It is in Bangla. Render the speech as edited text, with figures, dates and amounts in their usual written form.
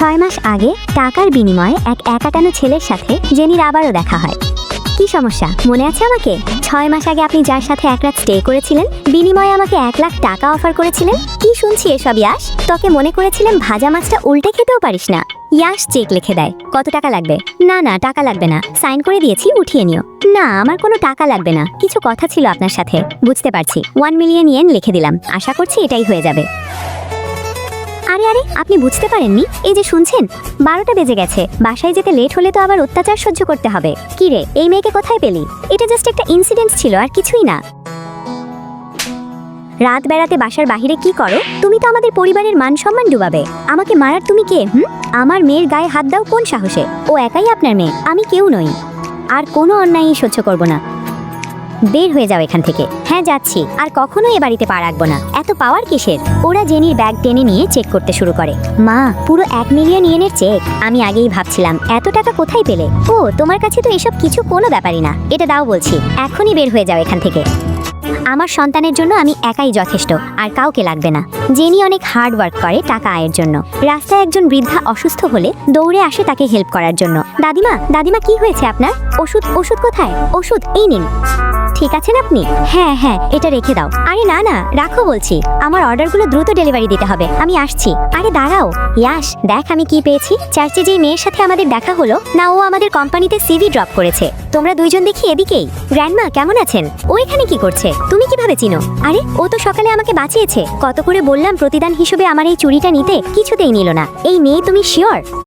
6 মাস আগে টাকার বিনিময়ে এক একাটানো ছেলের সাথে জেনির আবারও দেখা হয়। কি সমস্যা মনে আছে আমাকে? 6 মাস আগে আপনি যার সাথে এক রাত স্টে করেছিলেন, বিনিময়ে আমাকে 1 লাখ টাকা অফার করেছিলেন। কি শুনছি এসব ইয়াশ? তোকে মনে করেছিলাম ভাজা মাছটা উল্টে খেতেও পারিস না। ইয়াশ চেক লিখে দেয়। কত টাকা লাগবে? না না, টাকা লাগবে না, সাইন করে দিয়েছি, উঠিয়ে নিও। না, আমার কোনো টাকা লাগবে না, কিছু কথা ছিল আপনার সাথে। বুঝতে পারছি, 1 মিলিয়ন ইয়েন লিখে দিলাম, আশা করছি এটাই হয়ে যাবে। আরে আরে, আপনি বুঝতে পারেননি? এই যে শুনছেন, 12টা বেজে গেছে, বাসায় যেতে লেট হলে তো আবার অত্যাচার সহ্য করতে হবে। কি রে, এই মেয়েকে কোথায় পেলি? এটা জাস্ট একটা ইনসিডেন্ট ছিল, আর কিছুই না। রাত বেড়াতে বাসার বাহিরে কি করো? তুমি তো আমাদের পরিবারের মান সম্মান ডুবাবে। আমাকে মারার তুমি কে? আমার মেয়ের গায়ে হাত দাও কোন সাহসে? ও একাই আপনার মেয়ে, আমি কেউ নই। আর কোনো অন্যায়ই সহ্য করব না। বের হয়ে যাও এখান থেকে। হ্যাঁ যাচ্ছি, আর কখনো এ বাড়িতে পা রাখবো না। এত পাওয়ার কিসের? ওরা জেনির ব্যাগ টেনে নিয়ে চেক করতে শুরু করে। মা, পুরো 1 মিলিয়ন ইয়েনের চেক। আমি আগেই ভাবছিলাম এত টাকা কোথায় পেলে। ও, তোমার কাছে তো এসব কিছু কোনো ব্যাপারই না। এটা দাও বলছি, এখনই বের হয়ে যাও এখান থেকে। আমার সন্তানের জন্য আমি একাই যথেষ্ট, আর কাউকে লাগবে না। জেনি অনেক হার্ড ওয়ার্ক করে টাকা আয়ের জন্য। রাস্তায় একজন বৃদ্ধা অসুস্থ হলে দৌড়ে আসে তাকে হেল্প করার জন্য। দাদিমা, দাদিমা, কি হয়েছে আপনার? ওষুধ কোথায়? ওষুধ এই নিন। ঠিক আছেন আপনি? হ্যাঁ হ্যাঁ, এটা রেখে দাও। আরে না না, রাখো বলছি, আমার অর্ডারগুলো দ্রুত ডেলিভারি দিতে হবে, আমি আসছি। আরে দাঁড়াও ইয়াশ, দেখ আমি কি পেয়েছি। চার্চে যেই মেয়ের সাথে আমাদের দেখা হলো না, ও আমাদের কোম্পানিতে সিভি ড্রপ করেছে। তোমরা দুইজন দেখি এদিকেই। গ্র্যান্ডমা কেমন আছেন? ও এখানে কি করছে? তুমি কিভাবে চিনো? আরে ও তো সকালে আমাকে বাঁচিয়েছে। কত করে বললাম প্রতিদান হিসেবে আমার এই চুড়িটা নিতে, কিছুতেই নিল না। এই মেয়ে, তুমি শিওর?